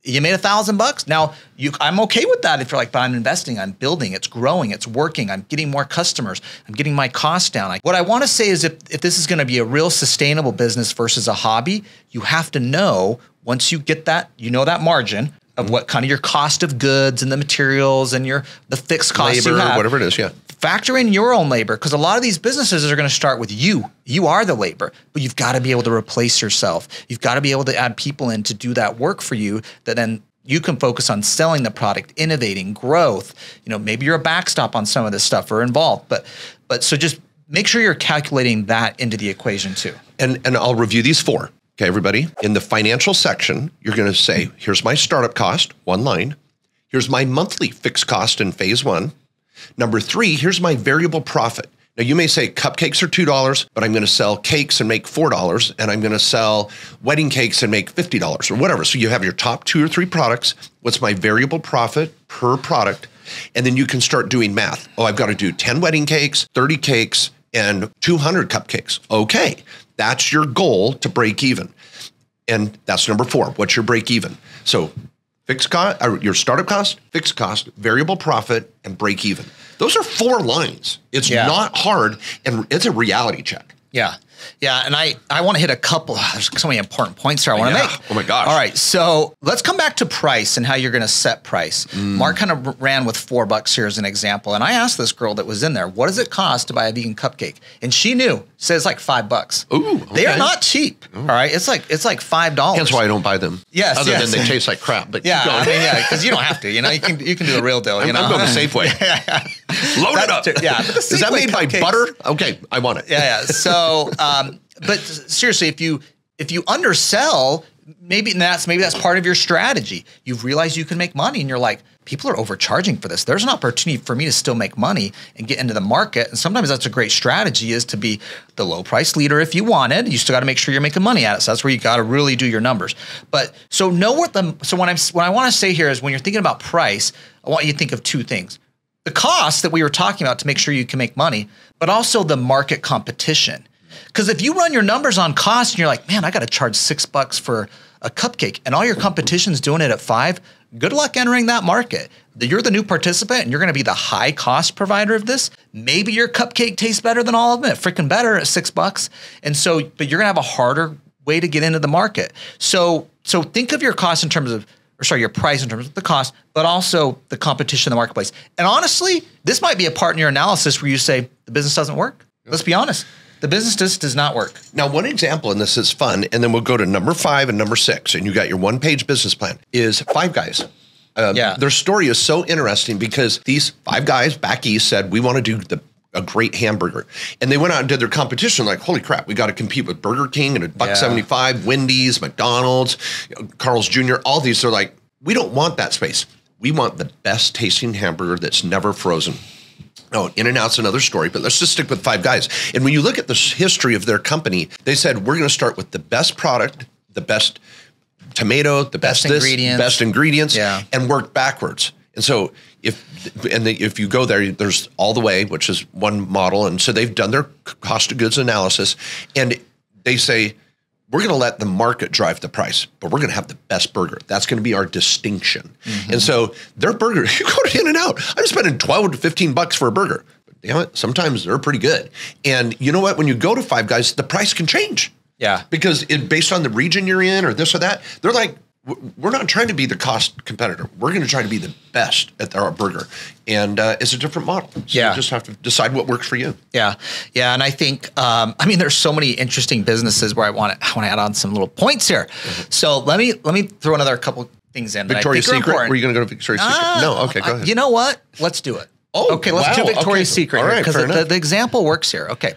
You made $1,000. Now, I'm okay with that if you're like, but I'm investing, I'm building, it's growing, it's working, I'm getting more customers, I'm getting my costs down. What I want to say is if this is going to be a real sustainable business versus a hobby, you have to know, once you get that, that margin of what kind of your cost of goods and the materials and the fixed costs labor, you have, whatever it is, factor in your own labor, because a lot of these businesses are going to start with you. You are the labor, but you've got to be able to replace yourself. You've got to be able to add people in to do that work for you, that then you can focus on selling the product, innovating, growth. Maybe you're a backstop on some of this stuff or involved, but so just make sure you're calculating that into the equation too. And I'll review these 4. Okay, everybody. In the financial section, you're going to say, here's my startup cost, 1 line. Here's my monthly fixed cost in phase 1. Number 3, here's my variable profit. Now, you may say cupcakes are $2, but I'm going to sell cakes and make $4, and I'm going to sell wedding cakes and make $50 or whatever. So you have your top 2 or 3 products. What's my variable profit per product? And then you can start doing math. Oh, I've got to do 10 wedding cakes, 30 cakes, and 200 cupcakes. Okay, that's your goal to break even. And that's number 4. What's your break even? So fixed cost, or your startup cost, fixed cost, variable profit, and break even. Those are 4 lines. It's not hard, and it's a reality check. Yeah. Yeah. And I want to hit a couple. There's so many important points here I want to make. Oh my gosh. All right. So let's come back to price and how you're going to set price. Mark kind of ran with $4 here as an example. And I asked this girl that was in there, what does it cost to buy a vegan cupcake? And she knew. Says like $5. Ooh. Okay. They are not cheap. All right. It's like $5. That's why I don't buy them. Yes. Other than they taste like crap. But yeah. I mean, because you don't have to. You can do a real deal. I'm going to Safeway. Load it up. Yeah. Is that made by butter? Okay. I want it. Yeah. So, but seriously, if you undersell, maybe that's part of your strategy. You've realized you can make money, and you're like, people are overcharging for this. There's an opportunity for me to still make money and get into the market. And sometimes that's a great strategy, is to be the low price leader if you wanted. You still got to make sure you're making money at it. So that's where you got to really do your numbers. But so know what I want to say here is, when you're thinking about price, I want you to think of 2 things. The cost that we were talking about to make sure you can make money, but also the market competition. Because if you run your numbers on cost and you're like, man, I got to charge $6 for a cupcake, and all your competition's doing it at $5, good luck entering that market. You're the new participant, and you're going to be the high cost provider of this. Maybe your cupcake tastes better than all of them, freaking better at $6. And so, but you're going to have a harder way to get into the market. So think of your cost in terms of, your price in terms of the cost, but also the competition in the marketplace. And honestly, this might be a part in your analysis where you say the business doesn't work. Let's be honest. The business just does not work. Now, one example, and this is fun, and then we'll go to number 5 and number 6, and you got your 1-page business plan, is 5 guys. Their story is so interesting because these 5 guys back east said, we want to do the a great hamburger. And they went out and did their competition like, holy crap, we got to compete with Burger King and $1.75, Wendy's, McDonald's, Carl's Jr., all these. They're like, we don't want that space. We want the best tasting hamburger that's never frozen. Oh, In-N-Out's another story, but let's just stick with Five Guys. And when you look at the history of their company, they said, we're going to start with the best product, the best tomato, the best ingredients, and work backwards. And so if you go there, there's All the Way, which is one model. And so they've done their cost of goods analysis, and they say, we're going to let the market drive the price, but we're going to have the best burger. That's going to be our distinction. And so their burger, you go to In-N-Out, I'm spending $12 to $15 for a burger. But damn it, sometimes they're pretty good. And you know what? When you go to Five Guys, the price can change. Yeah. Because based on the region you're in or this or that, they're like, we're not trying to be the cost competitor. We're going to try to be the best at our burger. And it's a different model. So you just have to decide what works for you. Yeah. Yeah. And I think, I mean, there's so many interesting businesses where I want to add on some little points here. So let me throw another couple things in. Victoria's Secret? Were you going to go to Victoria's Secret? No. Okay, go ahead. You know what? Let's do it. Oh, okay. Let's do Victoria's Secret. All right, because the example works here. Okay.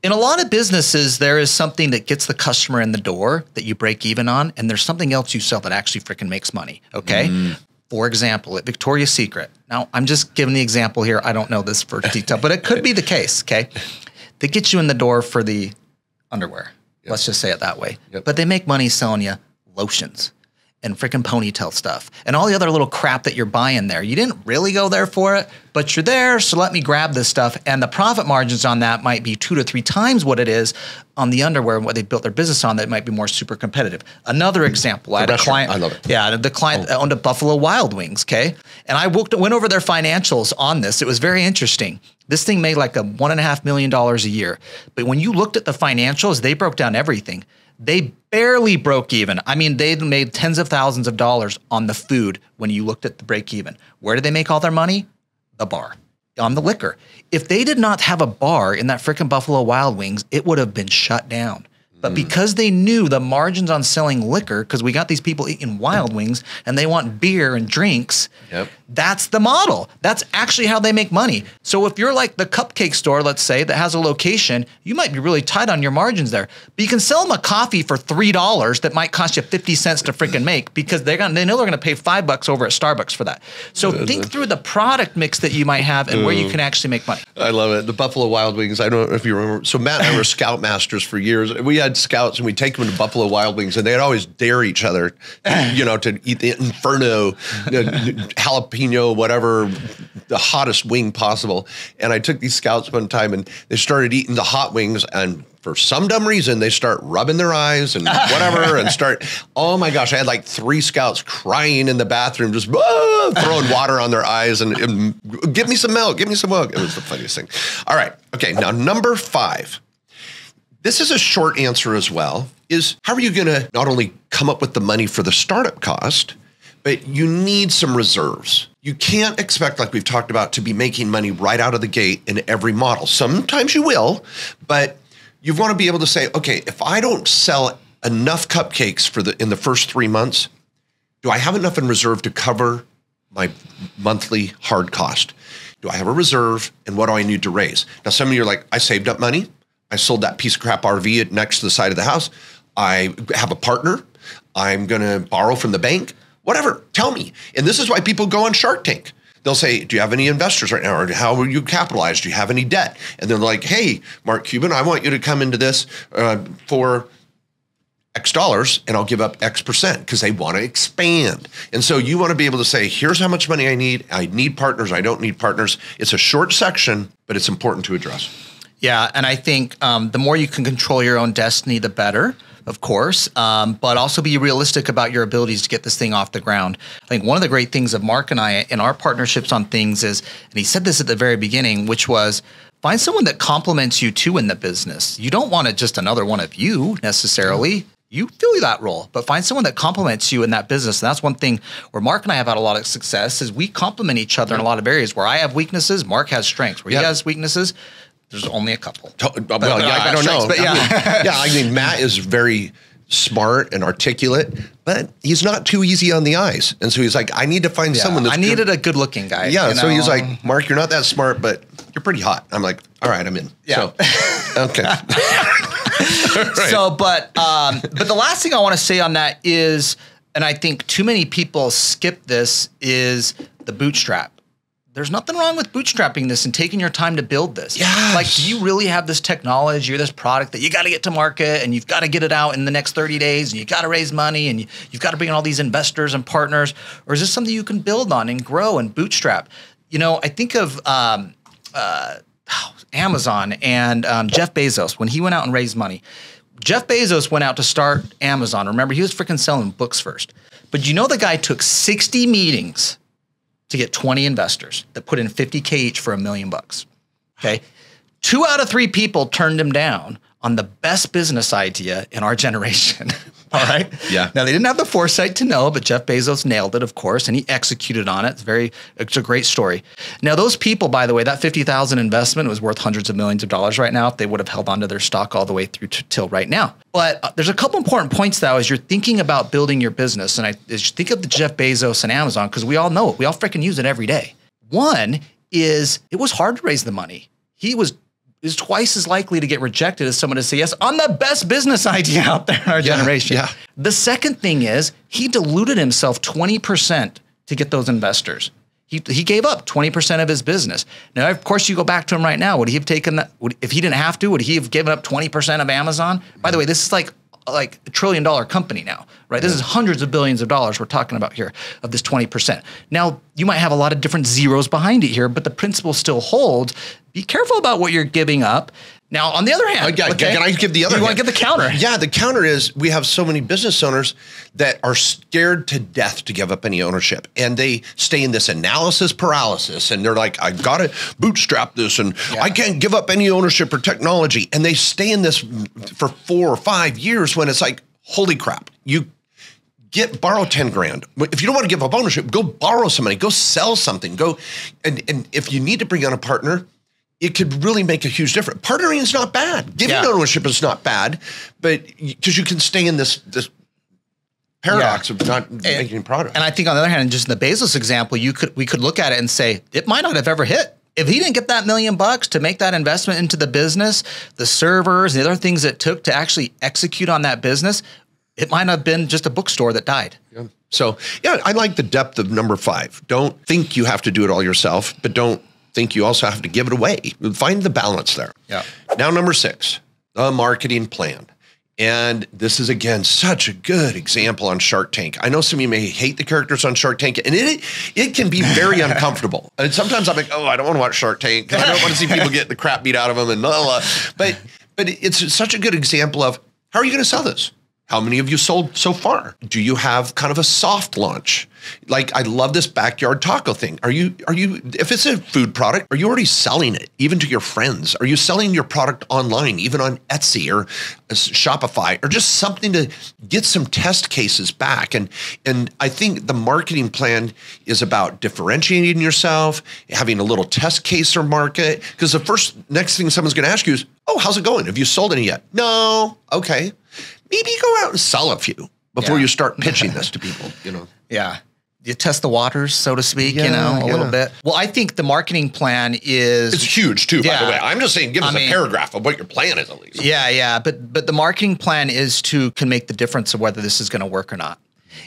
In a lot of businesses, there is something that gets the customer in the door that you break even on, and there's something else you sell that actually freaking makes money, okay? For example, at Victoria's Secret, now I'm just giving the example here. I don't know this for detail, but it could be the case, okay? They get you in the door for the underwear. Let's just say it that way. But they make money selling you lotions and freaking ponytail stuff and all the other little crap that you're buying there. You didn't really go there for it, but you're there, so let me grab this stuff. And the profit margins on that might be 2 to 3 times what it is on the underwear and what they built their business on that might be more super competitive. Another example, I had a client. I love it. Yeah, the client owned a Buffalo Wild Wings, okay? And I went over their financials on this. It was very interesting. This thing made like $1.5 million a year. But when you looked at the financials, they broke down everything. They barely broke even. I mean, they made tens of thousands of dollars on the food when you looked at the break even. Where did they make all their money? The bar, on the liquor. If they did not have a bar in that freaking Buffalo Wild Wings, it would have been shut down. But because they knew the margins on selling liquor, because we got these people eating Wild Wings and they want beer and drinks, that's the model. That's actually how they make money. So if you're like the cupcake store, let's say, that has a location, you might be really tight on your margins there. But you can sell them a coffee for $3 that might cost you 50 cents to freaking make because they know they're going to pay $5 over at Starbucks for that. So think through the product mix that you might have and where you can actually make money. I love it. The Buffalo Wild Wings, I don't know if you remember. So Matt and I were scoutmasters for years. We had scouts and we'd take them to Buffalo Wild Wings and they'd always dare each other, to eat the Inferno, jalapeno, whatever, the hottest wing possible. And I took these scouts one time and they started eating the hot wings, and for some dumb reason, they start rubbing their eyes and whatever and oh my gosh, I had like 3 scouts crying in the bathroom, just throwing water on their eyes and give me some milk, give me some milk. It was the funniest thing. All right. Okay. Now, number 5. This is a short answer as well, is how are you going to not only come up with the money for the startup cost, but you need some reserves. You can't expect, like we've talked about, to be making money right out of the gate in every model. Sometimes you will, but you want to be able to say, okay, if I don't sell enough cupcakes in the first 3 months, do I have enough in reserve to cover my monthly hard cost? Do I have a reserve, and what do I need to raise? Now, some of you are like, I saved up money. I sold that piece of crap RV next to the side of the house. I have a partner. I'm going to borrow from the bank. Whatever, tell me. And this is why people go on Shark Tank. They'll say, do you have any investors right now? Or how are you capitalized? Do you have any debt? And they're like, hey, Mark Cuban, I want you to come into this for X dollars, and I'll give up X percent, because they want to expand. And so you want to be able to say, here's how much money I need partners, I don't need partners. It's a short section, but it's important to address. Yeah, and I think the more you can control your own destiny, the better, of course, but also be realistic about your abilities to get this thing off the ground. I think one of the great things of Mark and I in our partnerships on things is, and he said this at the very beginning, which was, find someone that complements you too in the business. You don't want just another one of you necessarily. You fill that role, but find someone that complements you in that business. And that's one thing where Mark and I have had a lot of success, is we complement each other in a lot of areas. Where I have weaknesses, Mark has strengths. Where he has weaknesses, there's only a couple. Well, yeah, I don't know. But I mean, Matt is very smart and articulate, but he's not too easy on the eyes. And so he's like, I need to find someone that's I needed a good looking guy. Yeah. So he's like, Mark, you're not that smart, but you're pretty hot. I'm like, all right, I'm in. Yeah. So, okay. Right. So, but the last thing I want to say on that is, and I think too many people skip this, is the bootstrap. There's nothing wrong with bootstrapping this and taking your time to build this. Yes. Like, do you really have this technology or this product that you got to get to market and you've got to get it out in the next 30 days and you got to raise money and you've got to bring in all these investors and partners? Or is this something you can build on and grow and bootstrap? You know, I think of Amazon and Jeff Bezos when he went out and raised money. Jeff Bezos went out to start Amazon. Remember, he was freaking selling books first. But you know, the guy took 60 meetings to get 20 investors that put in $50K each for $1 million. Okay. 2 out of 3 people turned him down on the best business idea in our generation. All right. Yeah. Now, they didn't have the foresight to know, but Jeff Bezos nailed it, of course, and he executed on it. It's a great story. Now, those people, by the way, that $50,000 investment was worth hundreds of millions of dollars right now if they would have held onto their stock all the way through till right now. But there's a couple important points, though, as you're thinking about building your business. And as you think of the Jeff Bezos and Amazon, because we all know it. We all freaking use it every day. One is it was hard to raise the money. He was twice as likely to get rejected as someone to say yes on the best business idea out there in our generation. Yeah. The second thing is he diluted himself 20% to get those investors. He gave up 20% of his business. Now, of course, you go back to him right now. Would he have taken that? If he didn't have to, would he have given up 20% of Amazon? By the way, this is like a $1 trillion company now, right? This is hundreds of billions of dollars we're talking about here of this 20%. Now, you might have a lot of different zeros behind it here, but the principle still holds. Be careful about what you're giving up. Now, on the other hand, can I give the other? You want to give the counter? Yeah, the counter is we have so many business owners that are scared to death to give up any ownership, and they stay in this analysis paralysis, and they're like, I got to bootstrap this, and I can't give up any ownership or technology, and they stay in this for 4 or 5 years when it's like, holy crap, you borrow 10 grand. If you don't want to give up ownership, go borrow some money, go sell something, and if you need to bring on a partner, it could really make a huge difference. Partnering is not bad. Giving ownership is not bad, but because you can stay in this paradox of not making product. And I think on the other hand, just in the Bezos example, we could look at it and say it might not have ever hit. If he didn't get that $1 million to make that investment into the business, the servers, the other things it took to actually execute on that business, it might have been just a bookstore that died. Yeah. So, I like the depth of number 5. Don't think you have to do it all yourself, but don't think you also have to give it away. Find the balance there. Yeah. Now, number 6, the marketing plan. And this is, again, such a good example on Shark Tank. I know some of you may hate the characters on Shark Tank, and it can be very uncomfortable. And sometimes I'm like, oh, I don't want to watch Shark Tank. I don't want to see people get the crap beat out of them and blah, blah. But it's such a good example of how are you going to sell this? How many of you sold so far? Do you have kind of a soft launch? Like, I love this backyard taco thing. Are you, if it's a food product, are you already selling it even to your friends? Are you selling your product online, even on Etsy or Shopify, or just something to get some test cases back? And I think the marketing plan is about differentiating yourself, having a little test case or market, because the next thing someone's going to ask you is, oh, how's it going? Have you sold any yet? No. Okay. Maybe go out and sell a few before you start pitching this to people, Yeah. You test the waters, so to speak, a little bit. Well, I think the marketing plan is... It's huge, too, by the way. I'm just saying, give us a paragraph of what your plan is, at least. Yeah. But the marketing plan can make the difference of whether this is going to work or not.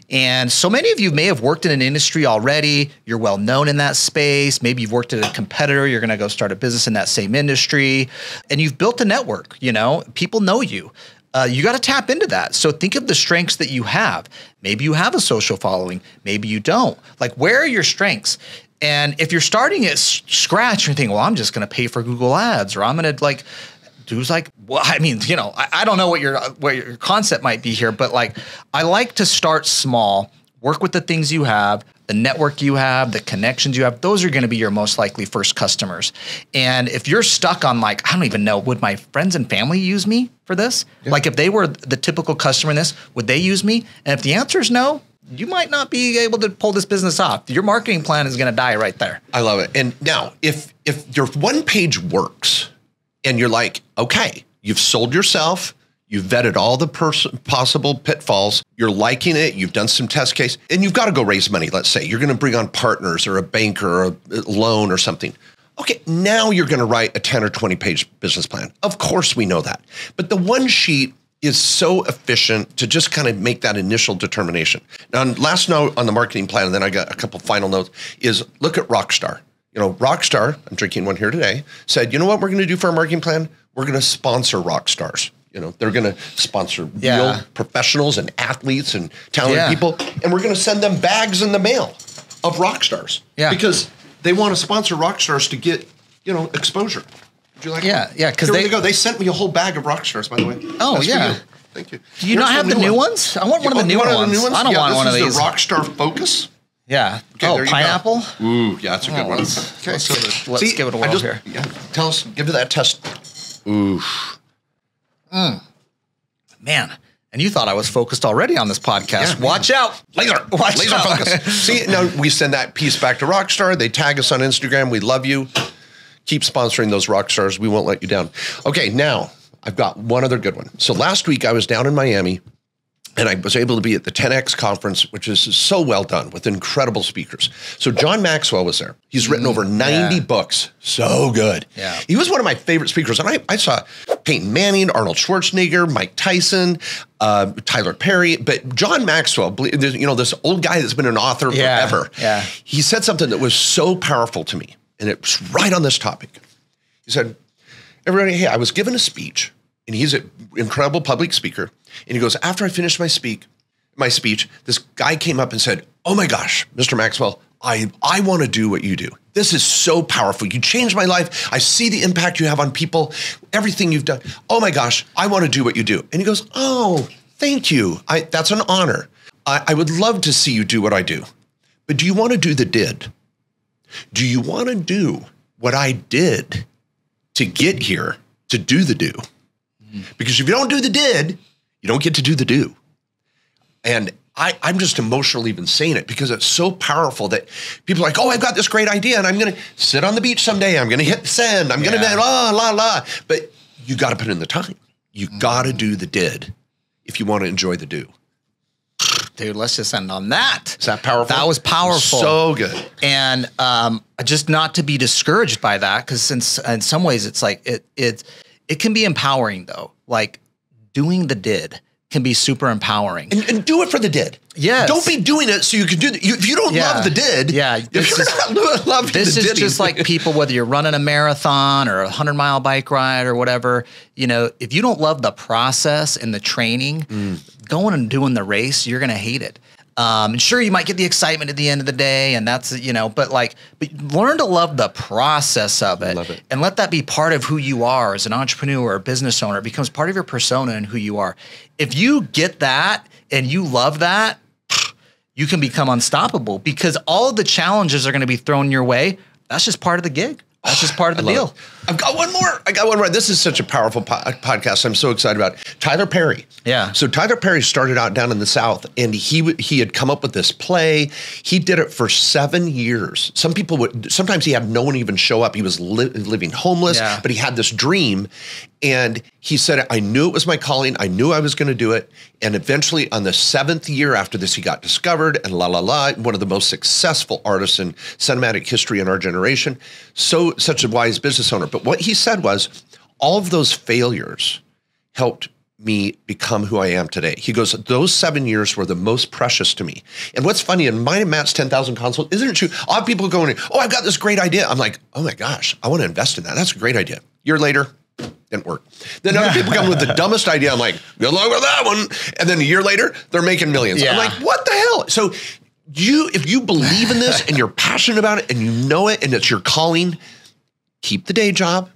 And so many of you may have worked in an industry already. You're well known in that space. Maybe you've worked at a competitor. You're going to go start a business in that same industry. And you've built a network, people know you. You got to tap into that. So think of the strengths that you have. Maybe you have a social following. Maybe you don't. Like, where are your strengths? And if you're starting at scratch, you're thinking, well, I'm just going to pay for Google Ads, or I'm going to I don't know what your concept might be here, but I like to start small, work with the things you have, the network you have, the connections you have. Those are going to be your most likely first customers. And if you're stuck on I don't even know, would my friends and family use me for this? Yeah. If they were the typical customer in this, would they use me? And if the answer is no, you might not be able to pull this business off. Your marketing plan is going to die right there. I love it. And now, if your one page works and you're like, okay, you've sold yourself, you've vetted all the possible pitfalls, you're liking it, you've done some test case, and you've got to go raise money, let's say. You're going to bring on partners or a banker or a loan or something. Okay, now you're going to write a 10 or 20 page business plan. Of course we know that. But the one sheet is so efficient to just kind of make that initial determination. Now, last note on the marketing plan, and then I got a couple final notes, is look at Rockstar. You know, Rockstar, I'm drinking one here today, said, you know what we're going to do for our marketing plan? We're going to sponsor rock stars. You know, they're going to sponsor real professionals and athletes and talented people. And we're going to send them bags in the mail of rock stars. Yeah. Because they want to sponsor rock stars to get, you know, exposure. Would you like Yeah, yeah. Because they go. They sent me a whole bag of rock stars, by the way. Oh, That's yeah. for you. Thank you. Do you not have the new ones? I want one of the newer ones. I don't want one of these. This is the Rockstar Focus. Yeah. Okay, pineapple? Ooh, yeah, that's a good one. Let's give it a whirl here. Yeah, tell us, give it that test. Ooh. Man. And you thought I was focused already on this podcast. Yeah, Watch out. Laser focus. See, now we send that piece back to Rockstar. They tag us on Instagram. We love you. Keep sponsoring those rock stars. We won't let you down. Okay, now I've got one other good one. So last week I was down in Miami and I was able to be at the 10X conference, which is so well done with incredible speakers. So John Maxwell was there. He's written over 90 books. So good. Yeah. He was one of my favorite speakers. And I saw Peyton Manning, Arnold Schwarzenegger, Mike Tyson, Tyler Perry. But John Maxwell, you know, this old guy that's been an author forever. Yeah. He said something that was so powerful to me. And it was right on this topic. He said, everybody, hey, I was given a speech, and he's an incredible public speaker. And he goes, after I finished my speech, this guy came up and said, oh my gosh, Mr. Maxwell, I want to do what you do. This is so powerful. You changed my life. I see the impact you have on people, everything you've done. Oh my gosh, I want to do what you do. And he goes, oh, thank you. That's an honor. I would love to see you do what I do. But do you want to do the did? Do you want to do what I did to get here to do the do? Because if you don't do the did, you don't get to do the do. And I'm just emotional even saying it because it's so powerful that people are like, oh, I've got this great idea and I'm going to sit on the beach someday. I'm going to hit send. I'm going to la. But you got to put in the time. You got to do the did if you want to enjoy the do. Dude, let's just end on that. Is that powerful? That was powerful. So good. And just not to be discouraged by that, because in some ways it's like it can be empowering though. Like doing the did can be super empowering. And do it for the did. Yes. Don't be doing it so you can do that. If you don't love the did, this is just like people, whether you're running a marathon or a 100-mile bike ride or whatever, you know, if you don't love the process and the training, going and doing the race, you're going to hate it. And sure, you might get the excitement at the end of the day, and that's, you know, but learn to love the process of it, and let that be part of who you are as an entrepreneur or business owner. It becomes part of your persona and who you are. If you get that and you love that, you can become unstoppable because all of the challenges are going to be thrown your way. That's just part of the gig. That's just part of the deal. I've got one more. This is such a powerful podcast. I'm so excited about it. Tyler Perry. Yeah. So Tyler Perry started out down in the South, and he had come up with this play. He did it for 7 years. Sometimes he had no one even show up. He was living homeless, but he had this dream. And he said, I knew it was my calling. I knew I was going to do it. And eventually on the 7th year after this, he got discovered and one of the most successful artists in cinematic history in our generation. Such a wise business owner. But what he said was, all of those failures helped me become who I am today. He goes, those 7 years were the most precious to me. And what's funny, in mine and Matt's 10,000 consults, isn't it true? A lot of people going, oh, I've got this great idea. I'm like, oh my gosh, I want to invest in that. That's a great idea. Year later, didn't work. Then other people come with the dumbest idea. I'm like, good luck with that one. And then a year later, they're making millions. I'm like, what the hell? So if you believe in this and you're passionate about it and you know it and it's your calling, keep the day job,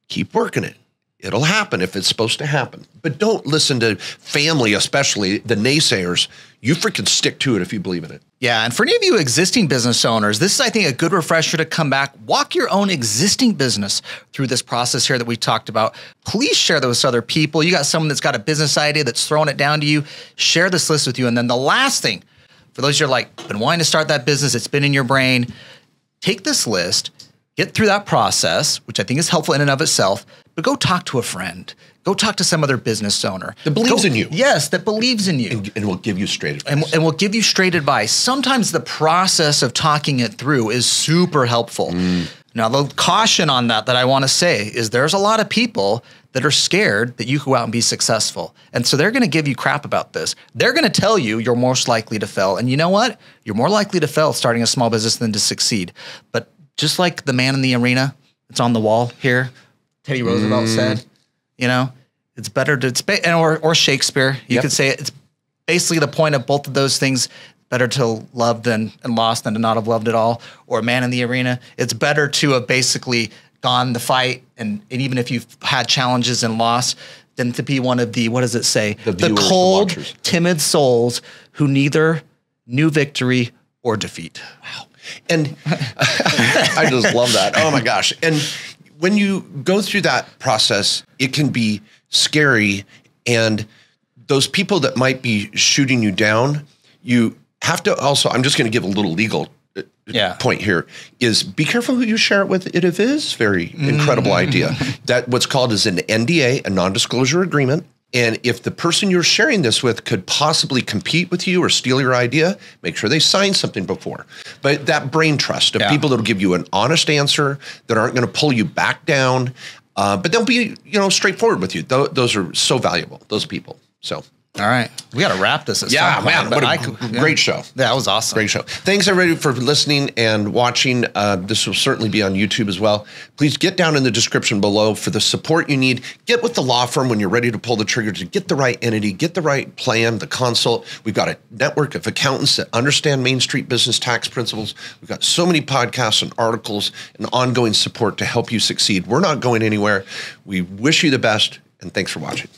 keep working it. It'll happen if it's supposed to happen. But don't listen to family, especially the naysayers. You freaking stick to it if you believe in it. Yeah, and for any of you existing business owners, this is, I think, a good refresher to come back, walk your own existing business through this process here that we talked about. Please share those with other people. You got someone that's got a business idea that's throwing it down to you, share this list with you. And then the last thing, for those of you who are like, been wanting to start that business, it's been in your brain, take this list, get through that process, which I think is helpful in and of itself, but go talk to a friend. Go talk to some other business owner. That believes in you. Yes, that believes in you. And will give you straight advice. And will give you straight advice. Sometimes the process of talking it through is super helpful. Now, the caution on that I want to say is there's a lot of people that are scared that you go out and be successful. And so they're going to give you crap about this. They're going to tell you you're most likely to fail. And you know what? You're more likely to fail starting a small business than to succeed. But just like the man in the arena, it's on the wall here, Teddy Roosevelt said, you know, it's better to, or Shakespeare, you could say it's basically the point of both of those things. Better to love and lost than to not have loved at all. Or man in the arena, it's better to have basically gone the fight, and even if you've had challenges and lost, than to be one of the, what does it say? The cold, timid souls who neither knew victory or defeat. Wow. And I just love that. Oh my gosh. And when you go through that process, it can be scary. And those people that might be shooting you down, you have to also, I'm just going to give a little legal point here, is be careful who you share it with. It is very incredible idea. That what's called is an NDA, a non-disclosure agreement. And if the person you're sharing this with could possibly compete with you or steal your idea, make sure they sign something before. But that brain trust of people that'll give you an honest answer, that aren't going to pull you back down, but they'll be, straightforward with you. Those are so valuable, those people. So. All right. We got to wrap this. Man, what a great show. That was awesome. Great show. Thanks, everybody, for listening and watching. This will certainly be on YouTube as well. Please get down in the description below for the support you need. Get with the law firm when you're ready to pull the trigger to get the right entity, get the right plan, the consult. We've got a network of accountants that understand Main Street business tax principles. We've got so many podcasts and articles and ongoing support to help you succeed. We're not going anywhere. We wish you the best, and thanks for watching.